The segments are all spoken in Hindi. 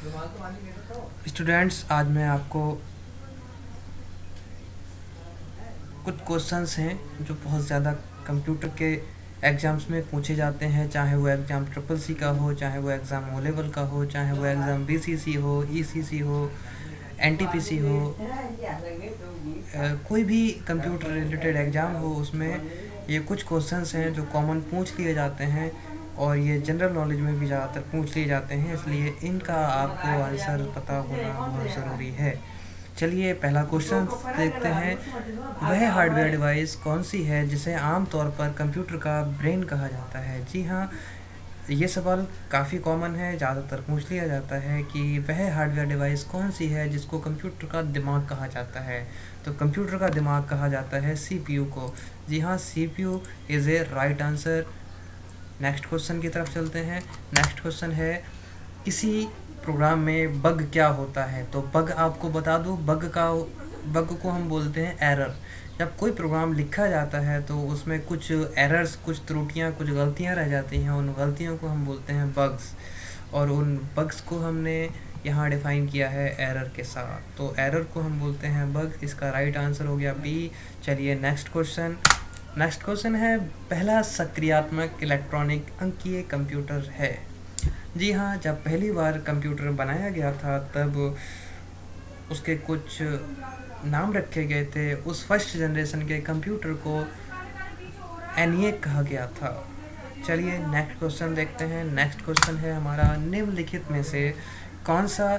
स्टूडेंट्स, आज मैं आपको कुछ क्वेश्चंस हैं जो बहुत ज़्यादा कंप्यूटर के एग्ज़ाम्स में पूछे जाते हैं, चाहे वो एग्ज़ाम ट्रिपल सी का हो, चाहे वो एग्ज़ाम ओ लेवल का हो, चाहे वो एग्ज़ाम बीसीसी हो, ईसीसी हो, एनटीपीसी हो, कोई भी कंप्यूटर रिलेटेड एग्ज़ाम हो, उसमें ये कुछ क्वेश्चंस हैं जो कॉमन पूछ लिए जाते हैं और ये जनरल नॉलेज में भी ज़्यादातर पूछ लिए जाते हैं, इसलिए इनका आपको आंसर पता होना बहुत ज़रूरी है। चलिए पहला क्वेश्चन देखते हैं। वह हार्डवेयर डिवाइस कौन सी है जिसे आमतौर पर कंप्यूटर का ब्रेन कहा जाता है? जी हाँ, ये सवाल काफ़ी कॉमन है, ज़्यादातर पूछ लिया जाता है कि वह हार्डवेयर डिवाइस कौन सी है जिसको कंप्यूटर का दिमाग कहा जाता है। तो कंप्यूटर का दिमाग कहा जाता है सीपीयू को। जी हाँ, CPU is a right answer. Next question की तरफ चलते हैं। नेक्स्ट क्वेश्चन है, किसी प्रोग्राम में बग क्या होता है? तो बग आपको बता दूं, बग को हम बोलते हैं एरर। जब कोई प्रोग्राम लिखा जाता है तो उसमें कुछ एरर्स, कुछ त्रुटियां, कुछ गलतियां रह जाती हैं, उन गलतियों को हम बोलते हैं बग्स, और उन बग्स को हमने यहाँ डिफाइन किया है एरर के साथ। तो एरर को हम बोलते हैं बग। इसका राइट आंसर हो गया बी। चलिए नेक्स्ट क्वेश्चन है, पहला सक्रियात्मक इलेक्ट्रॉनिक अंकीय कंप्यूटर है? जी हाँ, जब पहली बार कंप्यूटर बनाया गया था तब उसके कुछ नाम रखे गए थे। उस फर्स्ट जनरेशन के कंप्यूटर को एनिएक कहा गया था। चलिए नेक्स्ट क्वेश्चन देखते हैं। नेक्स्ट क्वेश्चन है हमारा, निम्नलिखित में से कौन सा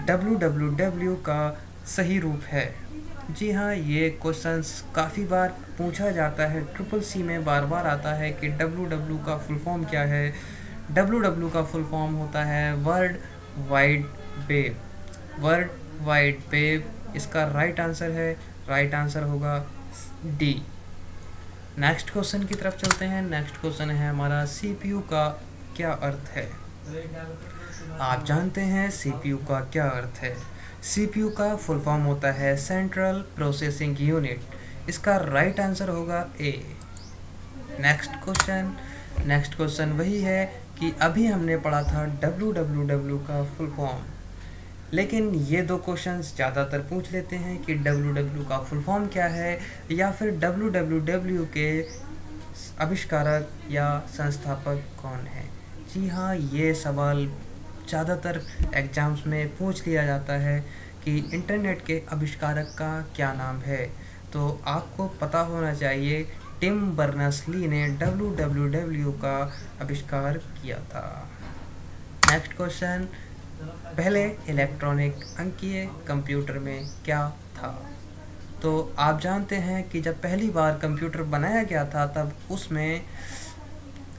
www का सही रूप है? जी हाँ, ये क्वेश्चंस काफ़ी बार पूछा जाता है, ट्रिपल सी में बार बार आता है कि www का फुल फॉर्म क्या है। www का फुल फॉर्म होता है वर्ल्ड वाइड वेब। इसका राइट आंसर है, राइट आंसर होगा डी। नेक्स्ट क्वेश्चन की तरफ चलते हैं। नेक्स्ट क्वेश्चन है हमारा, सीपीयू का क्या अर्थ है? आप जानते हैं सीपीयू का क्या अर्थ है? सीपीयू का फुल फॉर्म होता है सेंट्रल प्रोसेसिंग यूनिट। इसका राइट आंसर होगा ए। नेक्स्ट क्वेश्चन वही है कि अभी हमने पढ़ा था www का फुल फॉर्म, लेकिन ये दो क्वेश्चंस ज़्यादातर पूछ लेते हैं कि www का फुल फॉर्म क्या है, या फिर www के आविष्कारक या संस्थापक कौन है। जी हाँ, ये सवाल ज़्यादातर एग्ज़ाम्स में पूछ लिया जाता है कि इंटरनेट के आविष्कारक का क्या नाम है। तो आपको पता होना चाहिए, टिम बर्नर्स-ली ने www का आविष्कार किया था। नेक्स्ट क्वेश्चन, पहले इलेक्ट्रॉनिक अंकीय कंप्यूटर में क्या था? तो आप जानते हैं कि जब पहली बार कंप्यूटर बनाया गया था तब उसमें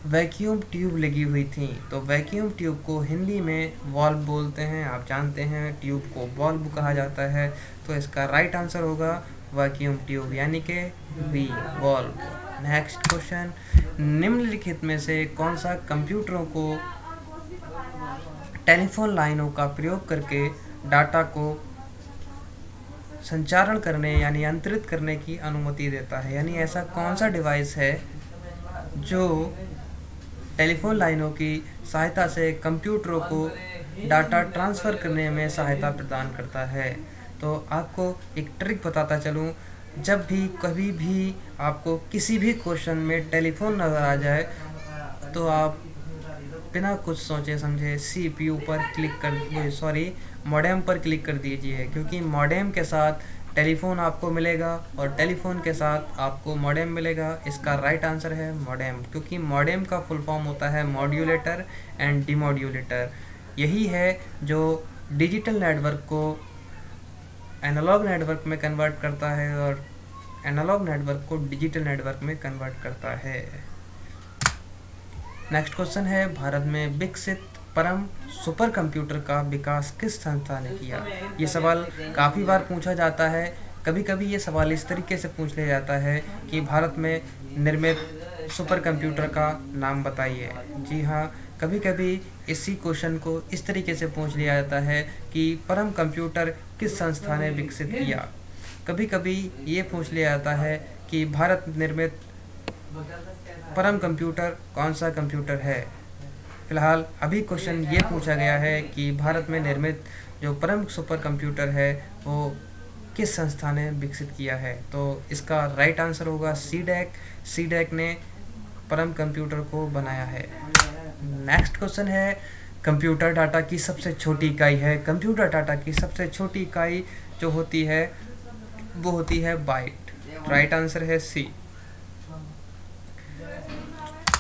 वैक्यूम ट्यूब लगी हुई थी। तो वैक्यूम ट्यूब को हिंदी में वॉल्व बोलते हैं। आप जानते हैं ट्यूब को वॉल्व कहा जाता है। तो इसका राइट आंसर होगा वैक्यूम ट्यूब, यानी कि वी, वॉल्व। नेक्स्ट क्वेश्चन, निम्नलिखित में से कौन सा कंप्यूटरों को टेलीफोन लाइनों का प्रयोग करके डाटा को संचारण करने यानी अंतरित करने की अनुमति देता है? यानी ऐसा कौन सा डिवाइस है जो टेलीफोन लाइनों की सहायता से कंप्यूटरों को डाटा ट्रांसफ़र करने में सहायता प्रदान करता है? तो आपको एक ट्रिक बताता चलूँ, जब भी कभी भी आपको किसी भी क्वेश्चन में टेलीफोन नज़र आ जाए तो आप बिना कुछ सोचे समझे सीपीयू पर मॉडेम पर क्लिक कर दीजिए, क्योंकि मॉडेम के साथ टेलीफोन आपको मिलेगा और टेलीफोन के साथ आपको मॉडेम मिलेगा। इसका राइट आंसर है मॉडेम, क्योंकि मॉडेम का फुल फॉर्म होता है मॉड्यूलेटर एंड डिमॉड्यूलेटर। यही है जो डिजिटल नेटवर्क को एनालॉग नेटवर्क में कन्वर्ट करता है और एनालॉग नेटवर्क को डिजिटल नेटवर्क में कन्वर्ट करता है। नेक्स्ट क्वेश्चन है, भारत में विकसित परम सुपर कंप्यूटर का विकास किस संस्था ने किया? ये सवाल काफ़ी बार पूछा जाता है। कभी कभी ये सवाल इस तरीके से पूछ लिया जाता है कि भारत में निर्मित सुपर कंप्यूटर का नाम बताइए। जी हाँ, कभी कभी इसी क्वेश्चन को इस तरीके से पूछ लिया जाता है कि परम कंप्यूटर किस संस्था ने विकसित किया। कभी कभी ये पूछ लिया जाता है कि भारत निर्मित परम कंप्यूटर कौन सा कंप्यूटर है। फिलहाल अभी क्वेश्चन ये पूछा गया है कि भारत में निर्मित जो प्रमुख सुपर कंप्यूटर है वो किस संस्था ने विकसित किया है। तो इसका राइट आंसर होगा सीडैक। सीडैक ने परम कंप्यूटर को बनाया है। नेक्स्ट क्वेश्चन है कंप्यूटर डाटा की सबसे छोटी इकाई है। कंप्यूटर डाटा की सबसे छोटी इकाई जो होती है वो होती है बाइट। राइट आंसर है सी।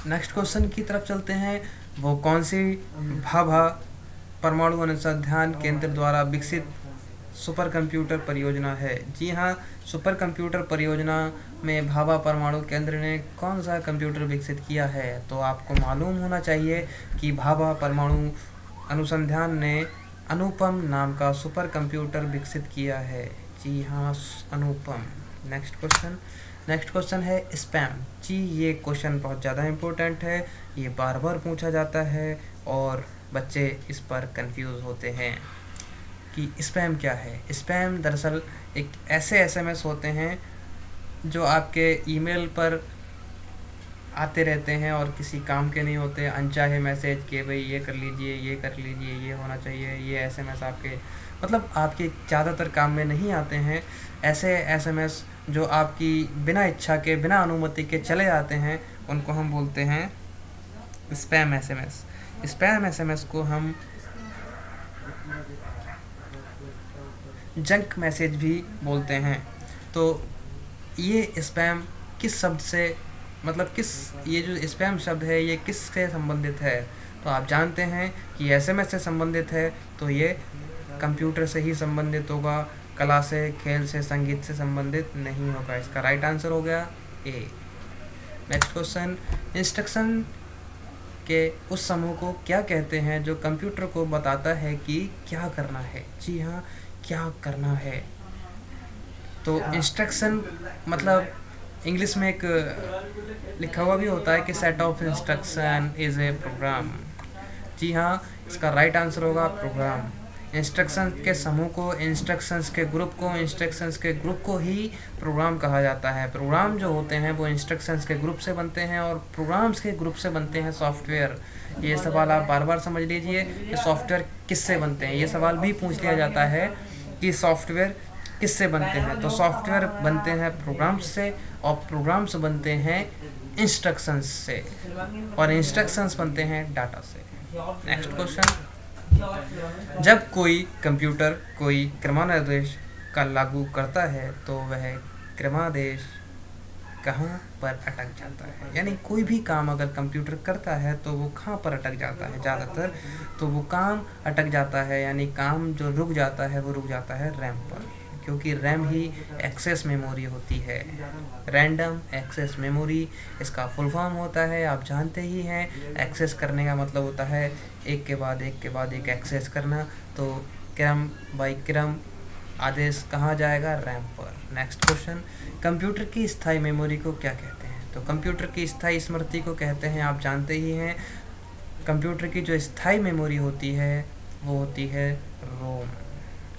नेक्स्ट क्वेश्चन की तरफ चलते हैं। वो कौन सी भाभा परमाणु अनुसंधान केंद्र द्वारा विकसित सुपर कंप्यूटर परियोजना है। जी हाँ, सुपर कंप्यूटर परियोजना में भाभा परमाणु केंद्र ने कौन सा कंप्यूटर विकसित किया है। तो आपको मालूम होना चाहिए कि भाभा परमाणु अनुसंधान ने अनुपम नाम का सुपर कंप्यूटर विकसित किया है। जी हाँ, अनुपम। नेक्स्ट क्वेश्चन है स्पैम। जी, ये क्वेश्चन बहुत ज़्यादा इम्पोर्टेंट है, ये बार बार पूछा जाता है और बच्चे इस पर कंफ्यूज होते हैं कि स्पैम क्या है। स्पैम दरअसल एक ऐसे एसएमएस होते हैं जो आपके ईमेल पर आते रहते हैं और किसी काम के नहीं होते। अनचाहे मैसेज कि भाई ये कर लीजिए, ये कर लीजिए, ये होना चाहिए, ये एसएमएस आपके मतलब आपके ज़्यादातर काम में नहीं आते हैं। ऐसे एसएमएस जो आपकी बिना इच्छा के, बिना अनुमति के चले जाते हैं, उनको हम बोलते हैं स्पैम एसएमएस। स्पैम एसएमएस को हम जंक मैसेज भी बोलते हैं। तो ये स्पैम किस शब्द से मतलब ये जो स्पैम शब्द है ये किससे संबंधित है। तो आप जानते हैं कि एसएमएस से संबंधित है तो ये कंप्यूटर से ही संबंधित होगा, कला से, खेल से, संगीत से संबंधित नहीं होगा। इसका राइट आंसर हो गया ए। नेक्स्ट क्वेश्चन, इंस्ट्रक्शन के उस समूह को क्या कहते हैं जो कंप्यूटर को बताता है कि क्या करना है। जी हाँ, क्या करना है। तो इंस्ट्रक्शन मतलब इंग्लिश में एक लिखा हुआ भी होता है कि set of instruction is a program. जी हाँ, इसका राइट आंसर होगा प्रोग्राम। इंस्ट्रक्शन के समूह को, इंस्ट्रक्शंस के ग्रुप को ही प्रोग्राम कहा जाता है। प्रोग्राम जो होते हैं वो इंस्ट्रक्शंस के ग्रुप से बनते हैं और प्रोग्राम्स के ग्रुप से बनते हैं सॉफ्टवेयर। ये सवाल आप बार बार समझ लीजिए कि सॉफ्टवेयर किससे बनते हैं। ये सवाल भी पूछ लिया जाता है कि सॉफ्टवेयर किससे बनते हैं। तो सॉफ्टवेयर बनते हैं प्रोग्राम्स से और प्रोग्राम्स बनते हैं इंस्ट्रक्शंस से और इंस्ट्रक्शंस बनते हैं डाटा से। नेक्स्ट क्वेश्चन, जब कोई कंप्यूटर कोई क्रमादेश का लागू करता है तो वह क्रमादेश कहाँ पर अटक जाता है। यानी कोई भी काम अगर कंप्यूटर करता है तो वो कहाँ पर अटक जाता है। ज़्यादातर तो वो काम अटक जाता है, यानी काम जो रुक जाता है वो रुक जाता है रैम पर, क्योंकि रैम ही एक्सेस मेमोरी होती है। रैंडम एक्सेस मेमोरी इसका फुल फॉर्म होता है, आप जानते ही हैं। एक्सेस करने का मतलब होता है एक के बाद एक एक्सेस करना। तो क्रम बाई क्रम आदेश कहाँ जाएगा, रैम पर। नेक्स्ट क्वेश्चन, कंप्यूटर की स्थायी मेमोरी को क्या कहते हैं। तो कंप्यूटर की स्थायी स्मृति को कहते हैं, आप जानते ही हैं। कंप्यूटर की जो स्थायी मेमोरी होती है वो होती है रोम।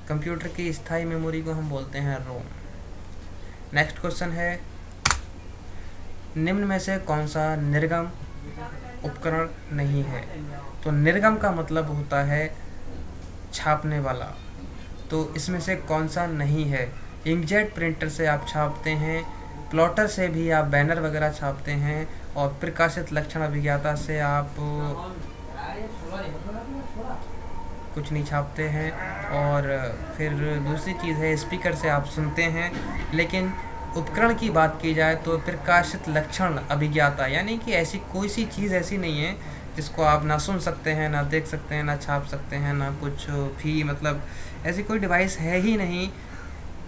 कंप्यूटर की स्थायी मेमोरी को हम बोलते हैं रोम। नेक्स्ट क्वेश्चन है, निम्न में से कौन सा निर्गम उपकरण नहीं है। तो निर्गम का मतलब होता है छापने वाला, तो इसमें से कौन सा नहीं है। इंकजेट प्रिंटर से आप छापते हैं, प्लॉटर से भी आप बैनर वगैरह छापते हैं और प्रकाशित लक्षण अभिज्ञाता से आप कुछ नहीं छापते हैं। और फिर दूसरी चीज़ है स्पीकर से आप सुनते हैं। लेकिन उपकरण की बात की जाए तो प्रकाशित लक्षण अभिज्ञाता, यानी कि ऐसी कोई सी चीज़ ऐसी नहीं है जिसको आप ना सुन सकते हैं, ना देख सकते हैं, ना छाप सकते हैं, ना कुछ भी, मतलब ऐसी कोई डिवाइस है ही नहीं।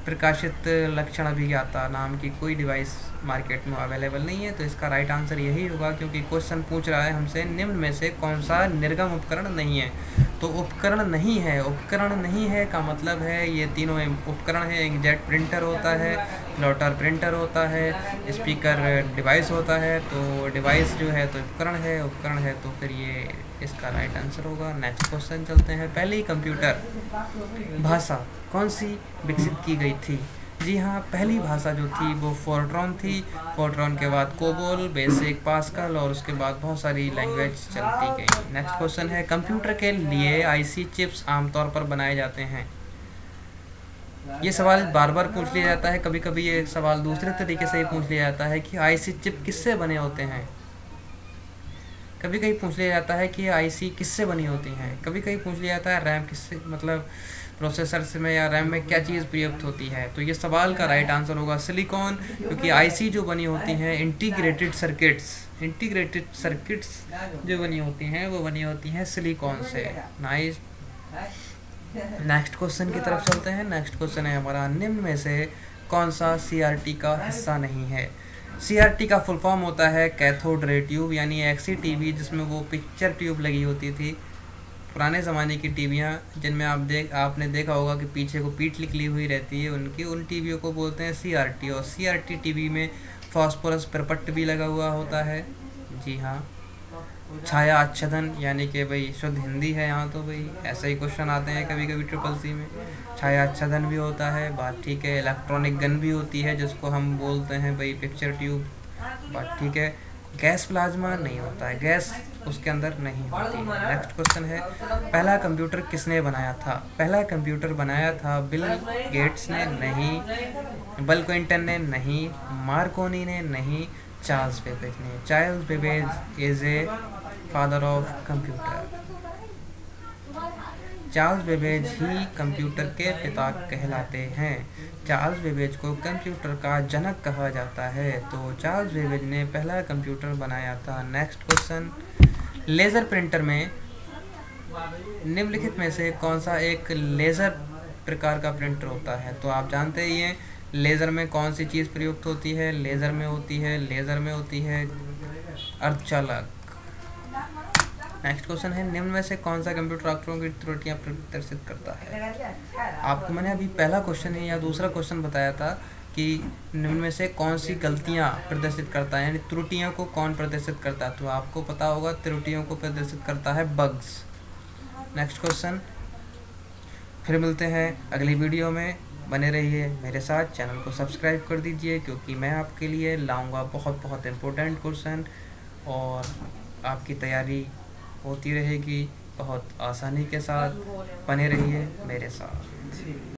प्रकाशित लक्षण अभिज्ञाता नाम की कोई डिवाइस मार्केट में अवेलेबल नहीं है। तो इसका राइट आंसर यही होगा, क्योंकि क्वेश्चन पूछ रहा है हमसे निम्न में से कौन सा निर्गम उपकरण नहीं है। तो उपकरण नहीं है, उपकरण नहीं है का मतलब है ये तीनों उपकरण है। इंकजेट प्रिंटर होता है, प्लॉटर प्रिंटर होता है, स्पीकर डिवाइस होता है। तो डिवाइस जो है तो उपकरण है तो फिर ये इसका राइट आंसर होगा। नेक्स्ट क्वेश्चन चलते हैं। पहली कंप्यूटर भाषा कौन सी विकसित की गई थी। जी हाँ, पहली भाषा जो थी वो फोर्ट्रॉन थी। फोर्ट्रॉन के बाद कोबोल, बेसिक, पास्कल और उसके बाद बहुत सारी लैंग्वेज चलती गई। नेक्स्ट क्वेश्चन है, कंप्यूटर के लिए आईसी चिप्स आमतौर पर बनाए जाते हैं। ये सवाल बार बार पूछ लिया जाता है, कभी कभी ये सवाल दूसरे तरीके से ही पूछ लिया जाता है कि आईसी चिप किससे बने होते हैं। कभी कभी पूछ लिया जाता है कि आईसी किससे बनी होती हैं। कभी कभी पूछ लिया जाता है रैम किससे, मतलब प्रोसेसर में या रैम में क्या चीज़ प्रयुक्त होती है। तो ये सवाल का राइट आंसर होगा सिलिकॉन, क्योंकि आईसी जो बनी होती हैं इंटीग्रेटेड सर्किट्स जो बनी होती हैं वो बनी होती हैं सिलिकॉन से। नाइस। नेक्स्ट क्वेश्चन की तरफ चलते हैं। नेक्स्ट क्वेश्चन है हमारा, निम्न में से कौन सा सीआरटी का हिस्सा नहीं है। सीआरटी का फुल फॉर्म होता है कैथोड रे ट्यूब, यानी एक्सी-टीवी, जिसमें वो पिक्चर ट्यूब लगी होती थी। पुराने ज़माने की टीवियाँ जिनमें आपने देखा होगा कि पीछे को पीठ निकली हुई रहती है उन टीवियों को बोलते हैं सीआरटी। और सीआरटी टीवी में फास्फोरस परपट्ट भी लगा हुआ होता है। जी हाँ। छाया आच्छादन, यानी कि भाई शुद्ध हिंदी है यहाँ तो भाई, ऐसे ही क्वेश्चन आते हैं कभी कभी ट्रिपल सी में। छाया आच्छादन भी होता है, बात ठीक है। इलेक्ट्रॉनिक गन भी होती है जिसको हम बोलते हैं भाई पिक्चर ट्यूब, बात ठीक है। गैस प्लाज्मा नहीं होता है, गैस उसके अंदर नहीं होती है। नेक्स्ट क्वेश्चन है, पहला कंप्यूटर किसने बनाया था। पहला कंप्यूटर बनाया था बिल गेट्स ने नहीं, बिल क्लिंटन ने नहीं, मार्कोनी ने नहीं, चार्ल्स बेबेज ने। Charles Babbage is a father of computer. Charles Babbage he computer के पिता कहलाते हैं। चार्ल्स बेबेज को कंप्यूटर का जनक कहा जाता है। तो चार्ल्स बेबेज ने पहला कंप्यूटर बनाया था। नेक्स्ट क्वेश्चन, लेज़र प्रिंटर में निम्नलिखित में से कौन सा एक लेज़र प्रकार का प्रिंटर होता है। तो आप जानते ही हैं लेज़र में कौन सी चीज़ प्रयुक्त होती है। लेज़र में होती है अर्धचालक। नेक्स्ट क्वेश्चन है, निम्न में से कौन सा कंप्यूटर अक्षरों की त्रुटियां प्रदर्शित करता है। आपको मैंने अभी पहला क्वेश्चन या दूसरा क्वेश्चन बताया था कि निम्न में से कौन सी गलतियां प्रदर्शित करता है, यानी त्रुटियों को कौन प्रदर्शित करता है। तो आपको पता होगा त्रुटियों को प्रदर्शित करता है बग्स। नेक्स्ट क्वेश्चन, फिर मिलते हैं अगली वीडियो में। बने रहिए मेरे साथ, चैनल को सब्सक्राइब कर दीजिए क्योंकि मैं आपके लिए लाऊंगा बहुत इम्पोर्टेंट क्वेश्चन और आपकी तैयारी होती रहेगी बहुत आसानी के साथ। बने रहिए मेरे साथ।